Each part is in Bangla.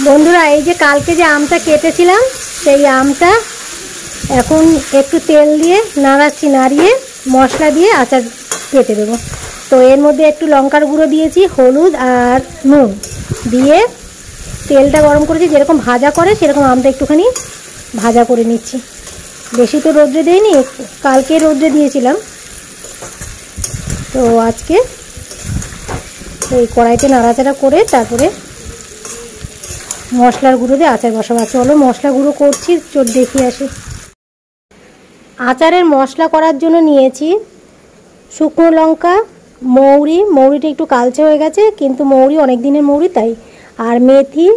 বন্ধুরা, এই যে কালকে যে আমটা কেটেছিলাম সেই আমটা এখন একটু তেল দিয়ে নাড়াচ্ছি, নাড়িয়ে মশলা দিয়ে আচার কেটে দেবো। তো এর মধ্যে একটু লঙ্কার গুঁড়ো দিয়েছি, হলুদ আর নুন দিয়ে তেলটা গরম করেছি, যেরকম ভাজা করে সেরকম আমটা একটুখানি ভাজা করে নিচ্ছি। বেশি তো রোদ্রে দেয়নি, কালকে রোদ্রে দিয়েছিলাম। তো আজকে এই কড়াইতে নাড়াচাড়া করে তারপরে মশলার গুঁড়ো দিয়ে আচার বসাবো। চলো মশলা গুঁড়ো করছি, দেখিয়ে আসি। আচারের মশলা করার জন্য নিয়েছি শুকনো লঙ্কা, মৌরিটা একটু কালচে হয়ে গেছে, কিন্তু মৌরি অনেক দিনের মৌরি তাই, আর মেথি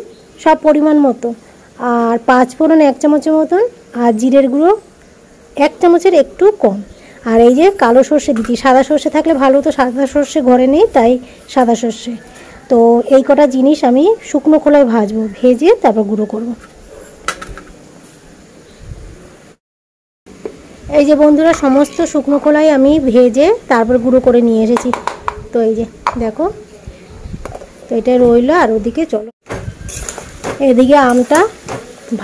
সব পরিমাণ মতো, আর 5 ফোড়ন 1 চামচের মতন, আর জিরের গুঁড়ো 1 চামচের একটু কম। আর এই যে কালো সর্ষে দিচ্ছি, সাদা সর্ষে থাকলে ভালো, তো সাদা সর্ষে ঘরে নেই তাই সাদা সর্ষে। তো এই কটা জিনিস আমি শুকনো খোলায় ভাজবো, ভেজে তারপর গুঁড়ো করব। এই যে বন্ধুরা, সমস্ত শুকনো খোলায় আমি ভেজে তারপর গুঁড়ো করে নিয়ে এসেছি। তো এই যে দেখো, তো এটা রইলো। আর ওদিকে চলো, এদিকে আমটা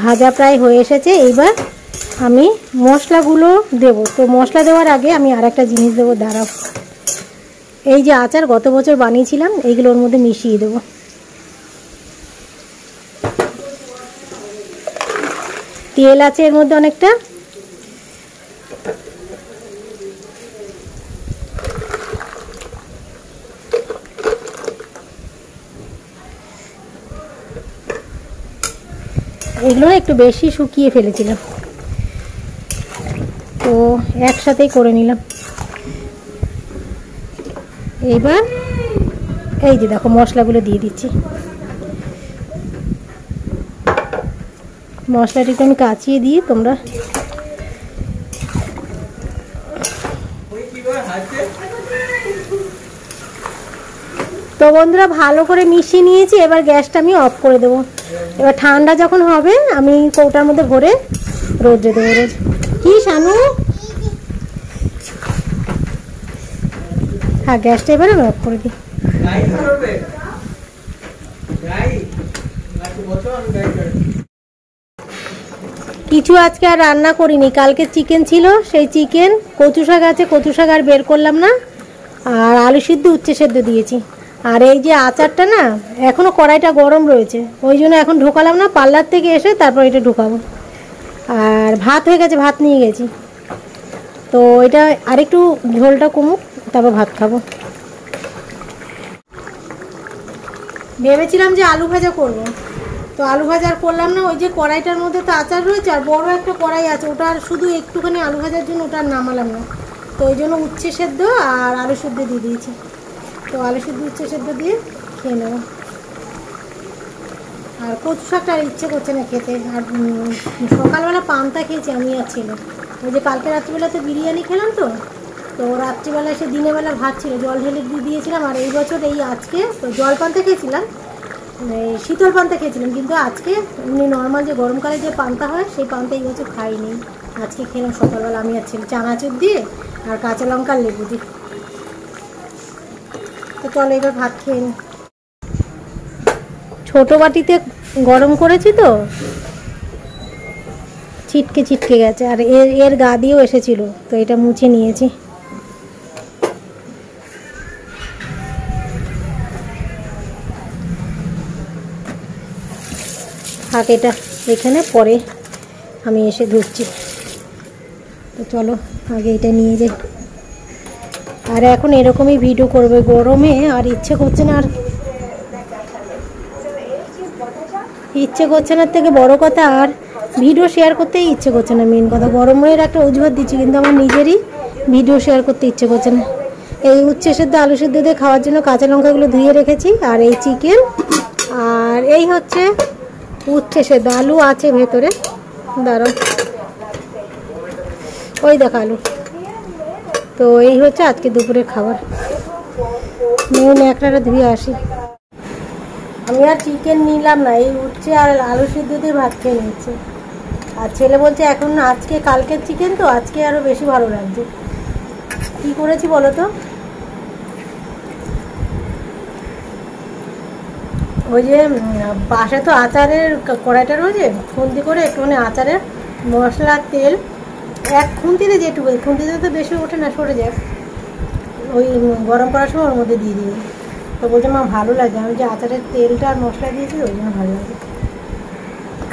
ভাজা প্রায় হয়ে এসেছে। এইবার আমি মশলাগুলো দেবো। তো মশলা দেওয়ার আগে আমি আর একটা জিনিস দেবো, দাঁড়াও। এই যে আচার গত বছর বানিয়েছিলাম, এইগুলো ওর মধ্যে মিশিয়ে দেবো। তেল আছে এর মধ্যে অনেকটা। এগুলো একটু বেশি শুকিয়ে ফেলেছিলাম, তো একসাথেই করে নিলাম। এইবার এই যে দেখো মশলাগুলো দিয়ে দিচ্ছি। মশলাটা একটু আমি কাচিয়ে দিই, তোমরা তো বন্ধুরা ভালো করে মিশিয়ে নিয়েছি। এবার গ্যাসটা আমি অফ করে দেবো। এবার ঠান্ডা যখন হবে আমি কৌটার মধ্যে ভরে রোদ্রে দেবো। রোজ কি শানু, হ্যাঁ গ্যাসটা এবার আমি অফ করে দিই। কিছু আজকে আর রান্না করিনি, কালকে চিকেন ছিল, সেই চিকেন, কচু শাক আছে, কচু শাক আর বের করলাম না, আর আলু সিদ্ধ উচ্ছে সেদ্ধ দিয়েছি। আর এই যে আচারটা না, এখনও কড়াইটা গরম রয়েছে, ওই জন্য এখন ঢোকালাম না, পার্লার থেকে এসে তারপর এটা ঢোকাবো। আর ভাত হয়ে গেছে, ভাত নিয়ে গেছি। তো এটা আরেকটু ঝোলটা কমুক, তারপর ভাত খাবো। ভেবেছিলাম যে আলু ভাজা করব, তো আলু ভাজা আর করলাম না। ওই যে কড়াইটার মধ্যে তো আচার রয়েছে, আর বড় একটা কড়াই আছে, ওটার শুধু একটুখানি আলু ভাজার জন্য ওটা নামালাম না। তো ওই জন্য উচ্ছে সেদ্ধ আর আলু সেদ্ধ দিয়ে দিয়েছি। তো আলু সেদ্ধ উচ্ছে সেদ্ধ দিয়ে খেয়ে নেব। আর কচু শাকটা আর ইচ্ছে করছে না খেতে। আর সকালবেলা পান্তা খেয়েছি আমি আর ছেলে। ওই যে কালকে রাত্রিবেলাতে বিরিয়ানি খেলাম, তো রাত্রিবেলা এসে দিনের বেলা ভাত ছিল, জল ঢেলে দিয়ে দিয়েছিলাম। আর এই বছর এই আজকে তো জল পান্তা খেয়েছিলাম, শীতল পান্তা খেয়েছিলাম, কিন্তু আজকে এমনি নর্মাল যে গরমকালে যে পান্তা হয় সেই পান্তা এই বছর খাইনি। আজকে খেলাম সকালবেলা আমি আর ছেলে, চানাচুর দিয়ে আর কাঁচা লঙ্কার লেবু দিয়ে। তো চলো এবার ভাত খেয়ে নিই। ছোটো বাটিতে গরম করেছি তো ছিটকে ছিটকে গেছে, আর এর গা দিয়েও এসেছিলো, তো এটা মুছে নিয়েছি। থাক এটা এখানে, পরে আমি এসে ধুচ্ছি। তো চলো আগে এটা নিয়ে যাই। আর এখন এরকমই ভিডিও করবে, গরমে আর ইচ্ছে করছে না, আর ইচ্ছে করছে না থেকে বড় কথা, আর ভিডিও শেয়ার করতেই ইচ্ছে করছে না। মেন কথা গরমের একটা অজুহাত দিচ্ছি, কিন্তু আমার নিজেরই ভিডিও শেয়ার করতে ইচ্ছে করছে না। এই উচ্ছে সেদ্ধ আলু সেদ্ধ দিয়ে খাওয়ার জন্য কাঁচা লঙ্কাগুলো ধুয়ে রেখেছি, আর এই চিকেন, আর এই হচ্ছে উচ্ছে সেদ্ধ, আলু আছে ভেতরে, দাঁড়াও ওই দেখো আলু। তো এই হচ্ছে আজকে দুপুরের খাবার। মেন একটা ধুয়ে আসি। আমি আর চিকেন নিলাম না, এই উচ্ছে আর আলু সিদ্ধ দিয়ে ভাত খেয়ে নিচ্ছি। আর ছেলে বলছে এখন আজকে কালকের চিকেন তো আজকে আরও বেশি ভালো লাগছে। কী করেছি বলো তো, ওই যে পাশে তো আচারের কড়াইটা রয়েছে, খুন্তি করে একটুখানি আচারের মশলা তেল এক খুন্তিতে যেটুকু, খুন্তিতে তো বেশি ওঠে না, সরে যায়, ওই গরম করার সময় ওর মধ্যে দিয়ে দিই। তো বলছে মা ভালো লাগে, আমি যে আচারের তেলটা আর মশলা দিয়েছি ওই জন্য ভালো লাগে।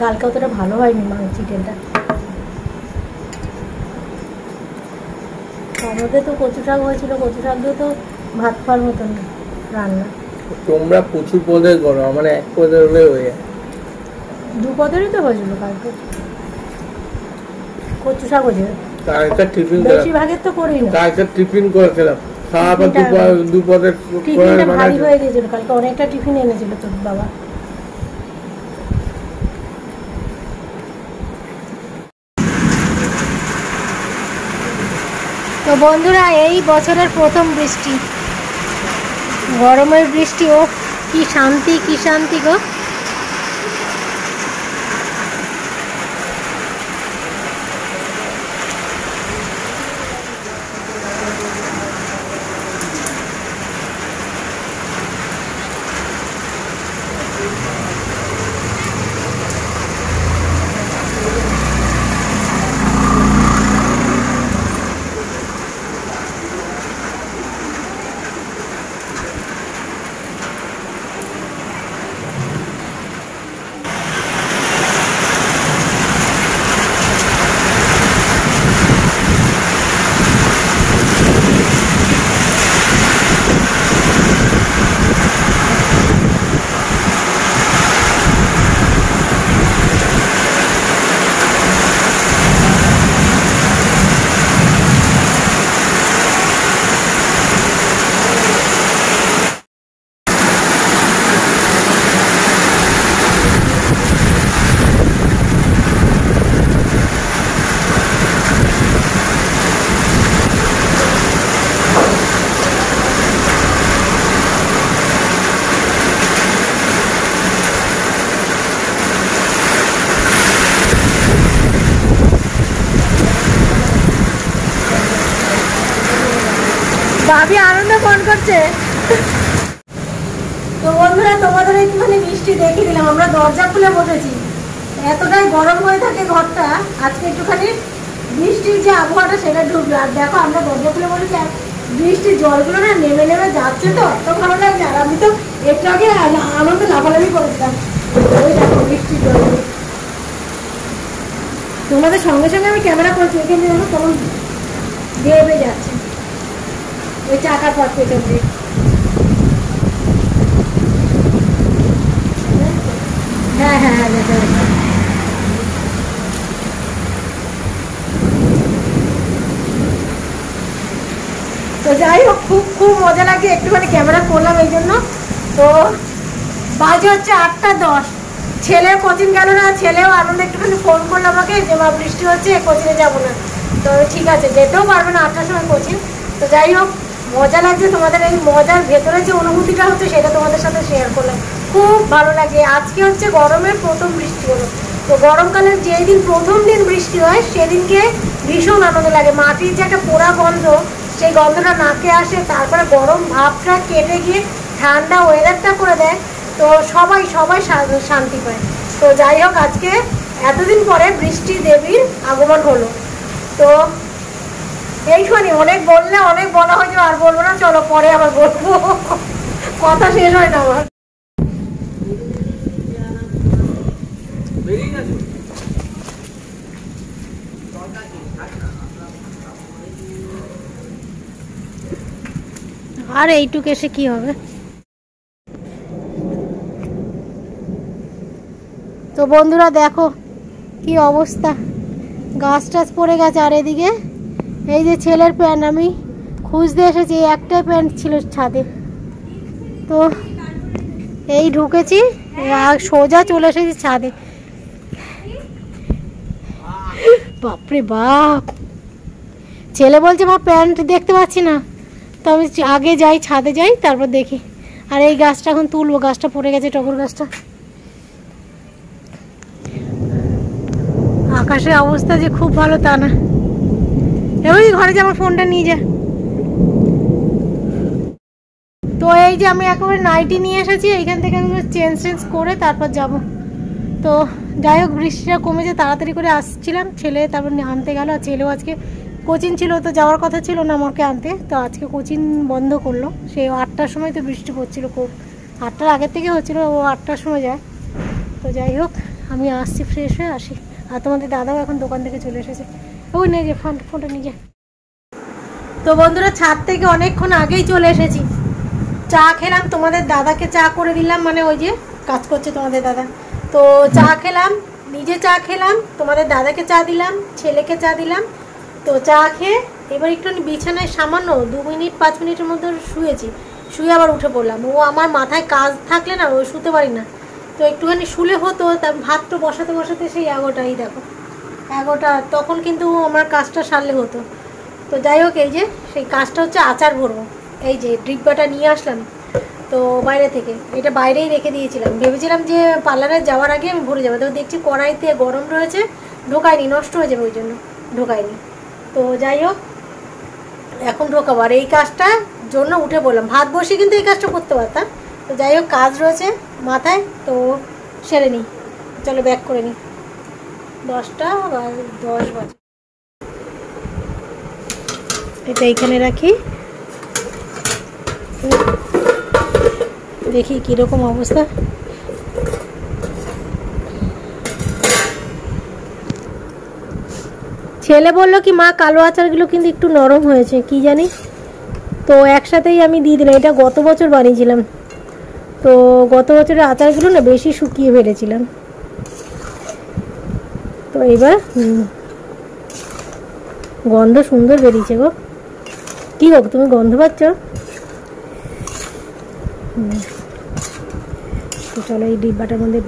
কালকে অতটা ভালো হয়নি চিকেনটা। তার মধ্যে তো কচু শাক হয়েছিল, কচু শাক দিয়ে তো ভাত খাওয়ার মতন রান্না। তোমরা প্রচুর পদের করো, আমার এক পদের হলে হয়ে যায়। 2 পদেরই তো হয়েছিল কালকে, কচু শাক হয়েছিল। কালকে টিফিন বেশিরভাগের তো করি না, কালকে টিফিন করেছিলাম, খাবার 2 পদের টিফিনটা ভারী হয়ে গেছিল কালকে, অনেকটা টিফিন এনেছিল তোর বাবা। তো বন্ধুরা, এই বছরের প্রথম বৃষ্টি, গরমের বৃষ্টি। ও কি শান্তি, কি শান্তি গো। ভাবি আনন্দ ফোন করছে। তো বন্ধুরা, তোমাদের একটুখানি বৃষ্টি দেখিয়ে দিলাম। আমরা দরজা খুলে বসেছি, এতটাই গরম হয়ে থাকে ঘরটা, আজকে একটুখানি বৃষ্টির যে আবহাওয়াটা সেটা ঢুকলো। আর দেখো আমরা দরজা খুলে বসেছি, আর বৃষ্টির জলগুলো না নেমে নেমে যাচ্ছে, তো এত ভালো লাগছে। আর আমি তো একটু আগে আনন্দে লাফালাফি করেছিলাম, ওই দেখো বৃষ্টির জল। তোমাদের সঙ্গে সঙ্গে আমি ক্যামেরা করছি, এখানে দেখো কেমন দেবে যাচ্ছে ওই চাকার পথ পেছন দিয়ে। হ্যাঁ হ্যাঁ হ্যাঁ, তো যাই হোক, খুব খুব মজা লাগে, একটুখানি ক্যামেরা করলাম এই জন্য। তো বাজে হচ্ছে 8:10, ছেলে কোচিং গেল না, ছেলেও আনন্দে একটুখানি ফোন করলো আমাকে যে মা বৃষ্টি হচ্ছে, কোচিংয়ে যাবো না। তো ঠিক আছে, যেতেও পারবে না 8টার সময় কোচিং। তো যাই হোক, মজা লাগছে, তোমাদের এই মজার ভেতরে যে অনুভূতিটা হচ্ছে সেটা তোমাদের সাথে শেয়ার করলাম। খুব ভালো লাগে। আজকে হচ্ছে গরমের প্রথম বৃষ্টি হলো। তো গরমকালের যেই দিন প্রথম দিন বৃষ্টি হয় সেদিনকে ভীষণ আনন্দ লাগে। মাটির যে একটা পোড়া গন্ধ, সেই গন্ধটা নাকে আসে, তারপরে গরম ভাবটা কেটে গিয়ে ঠান্ডা ওয়েদারটা করে দেয়, তো সবাই সবাই শান্তি পায়। তো যাই হোক, আজকে এতদিন পরে বৃষ্টি দেবীর আগমন হলো। তো এইখানে অনেক বললে অনেক বলা হয়েছে, আর বলবো না, চলো পরে আবার বলবো, কথা শেষ হয় না আমার। আর এইটুকু এসে কি হবে। তো বন্ধুরা দেখো কি অবস্থা, গাছ টাছ পড়ে গেছে। আর এদিকে এই যে ছেলের প্যান্ট আমি খুঁজতে এসেছি, একটাই প্যান্ট ছিল ছাদে, তো এই ঢুকেছি আর সোজা চলে এসেছি ছাদে। বাপরে বাপ, ছেলে বলছে মা প্যান্ট দেখতে পাচ্ছি না, তো আমি আগে যাই, ছাদে যাই, তারপর দেখি। আর এই গাছটা এখন তুলবো, গাছটা পড়ে গেছে, টগর গাছটা। আকাশের অবস্থা যে খুব ভালো তা না। এবার ঘরে যে আমার ফোনটা নিয়ে যা। তো এই যে আমি একেবারে নাইটি নিয়ে এসেছি, এইখান থেকে আমি চেঞ্জ করে তারপর যাব। তো যাই হোক বৃষ্টিটা কমেছে, তাড়াতাড়ি করে আসছিলাম, ছেলে তারপর আনতে গেল। আর ছেলেও আজকে কোচিং ছিল, তো যাওয়ার কথা ছিল না আমাকে আনতে, তো আজকে কোচিং বন্ধ করলো। সে 8টার সময় তো বৃষ্টি পড়ছিল খুব, 8টার আগের থেকে হচ্ছিলো, ও 8টার সময় যায়। তো যাই হোক আমি আসছি, ফ্রেশ হয়ে আসি। আর তোমাদের দাদাও এখন দোকান থেকে চলে এসেছে, ওই নিয়ে যে ফোনটা নিয়ে যায়। তো বন্ধুরা ছাদ থেকে অনেকক্ষণ আগেই চলে এসেছি, চা খেলাম, তোমাদের দাদাকে চা করে দিলাম, মানে ওই যে কাজ করছে তোমাদের দাদা। তো চা খেলাম, নিজে চা খেলাম, তোমাদের দাদাকে চা দিলাম, ছেলেকে চা দিলাম। তো চা খেয়ে এবার একটু বিছানায় সামান্য 2 মিনিট 5 মিনিটের মধ্যে শুয়েছি, শুয়ে আবার উঠে পড়লাম। ও আমার মাথায় কাজ থাকলে না ও শুতে পারি না, তো একটুখানি শুলে হতো। তার ভাতটা বসাতে বসাতে সেই 11টাই, দেখো 11টা, তখন কিন্তু আমার কাজটা সারলে হতো। তো যাই হোক এই যে সেই কাজটা হচ্ছে আচার ভরবো। এই যে ডিব্বাটা নিয়ে আসলাম তো বাইরে থেকে, এটা বাইরেই রেখে দিয়েছিলাম, ভেবেছিলাম যে পার্লারে যাওয়ার আগে আমি ভরে যাবো, তো দেখছি কড়াইতে গরম রয়েছে, ঢোকায়নি, নষ্ট হয়ে যাবে ওই জন্য ঢোকায়নি। তো যাই হোক এখন ঢোকাবো, আর এই কাজটার জন্য উঠে পড়লাম। ভাত বসে কিন্তু এই কাজটা করতে পারতাম, তো যাই হোক কাজ রয়েছে মাথায়, তো সেরে নিই, চলো ব্যাক করে নিই। 10টা বা 10 বাজে, এটা এইখানে রাখি, দেখি কীরকম অবস্থা। ছেলে বললো কি মা কালো আচারগুলো কিন্তু একটু নরম হয়েছে, কি জানি, তো একসাথেই আমি দিয়ে দিলাম। এটা গত বছর বানিয়েছিলাম, তো গত বছরের আচারগুলো না বেশি শুকিয়ে ফেলেছিলাম। তো এবার গন্ধ সুন্দর বেরিয়েছে গো, কি গো তুমি গন্ধ পাচ্ছ? তো চলো এই ডিব্বাটার মধ্যে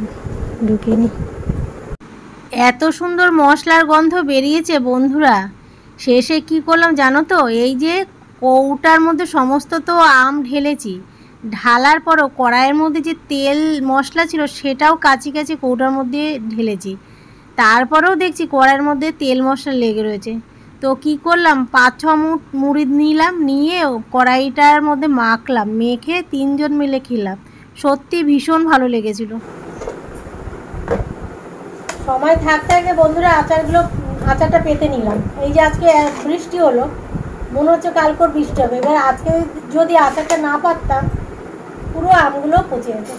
ঢুকিয়ে নিই। এত সুন্দর মশলার গন্ধ বেরিয়েছে বন্ধুরা, শেষে কি করলাম জানো তো, এই যে কৌটার মধ্যে সমস্ত তো আম ঢেলেছি, ঢালার পরও কড়াইয়ের মধ্যে যে তেল মশলা ছিল সেটাও কাচি কাচি কৌটার মধ্যে ঢেলেছি, তারপরেও দেখছি কড়াইয়ের মধ্যে তেল মশলা লেগে রয়েছে। তো কি করলাম, 5-6 মুঠ মুড়ি নিলাম, নিয়ে কড়াইটার মধ্যে মাখলাম, মেখে 3 জন মিলে খেলাম, সত্যি ভীষণ ভালো লেগেছিল। সময় থাকতে থাকতে বন্ধুরা আচারটা পেতে নিলাম। এই যে আজকে বৃষ্টি হলো, মনে হচ্ছে কালকের বৃষ্টি হবে, এবার আজকে যদি আচারটা না পারতাম পুরো আমগুলো পচে যেত।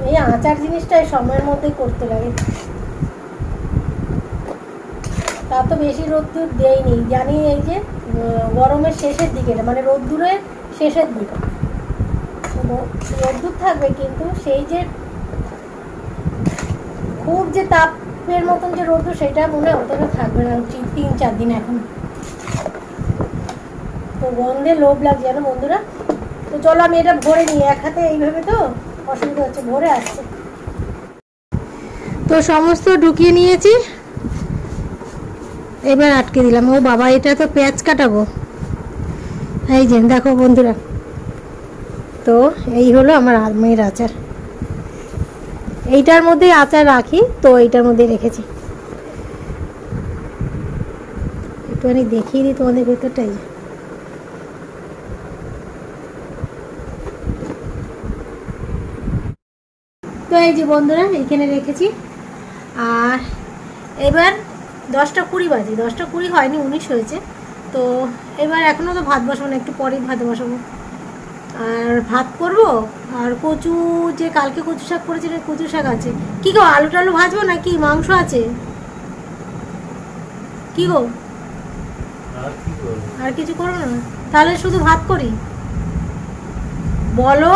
এই আচার জিনিসটাই সময়ের মধ্যে করতে লাগে, তা তো বেশি রোদ্দুর দেয়নি জানি, এই যে গরমের শেষের দিকে, মানে রোদ্দুরের শেষের দিকে রোদ্দুর থাকবে, কিন্তু সেই যে খুব যে তাপের মতন যে রোদ্দুর সেটা মনে হয় অতটা থাকবে না 3-4 দিন এখন। তো গন্ধে লোভ লাগছে জানো বন্ধুরা। তো চলো আমি এটা ভরে নিই, এক হাতে এইভাবে তো অসুবিধা হচ্ছে, ভরে আসছে। তো সমস্ত ঢুকিয়ে নিয়েছি, এবার আটকে দিলাম। ও বাবা, এটা তো পেঁয়াজ কাটাবো, এই যে দেখো বন্ধুরা। তো এই হলো আমার আমের আচার, এইটার মধ্যে আচার রাখি, তো এইটার মধ্যে রেখেছি। একটুখানি দেখিয়ে দিই তোমাদের ভেতরটাই। তো এই যে বন্ধুরা এইখানে রেখেছি, আর এবার 10টা 20 বাজে, 10টা 20 হয়নি, 19 হয়েছে। তো এবার এখনও তো ভাত বসাবো না, একটু পরেই ভাত বসাবো, আর ভাত করবো। আর কচু, যে কালকে কচু শাক করেছিল, কচু শাক আছে। কি গো আলু টালু ভাজবো নাকি মাংস আছে? কি গো আর কিছু করবো না, তাহলে শুধু ভাত করি বলো?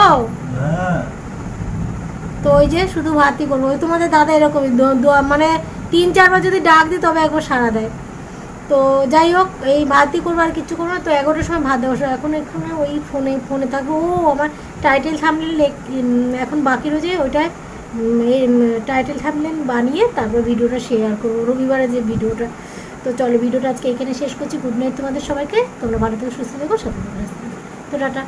তো ওই যে শুধু ভাতই করবো। ওই তোমাদের দাদা এরকমই, মানে 3-4 বার যদি ডাক দিই তবে একবার সাড়া দেয়। তো যাই হোক এই ভাতই করবো, আর কিছু করবো না। তো 11টার সময় ভাত দেবো, এখন ওই ফোনে থাকবো। ও আমার টাইটেল থাম্বনেল এখন বাকি রয়েছে, ওইটায় টাইটেল থাম্বনেল বানিয়ে তারপর ভিডিওটা শেয়ার করবো, রবিবারে যে ভিডিওটা। তো চলো ভিডিওটা আজকে এখানে শেষ করছি। গুড নাইট তোমাদের সবাইকে, তোমরা ভালো থেকে সুস্থ থেকো, সাথে থাকো। তো টাটা।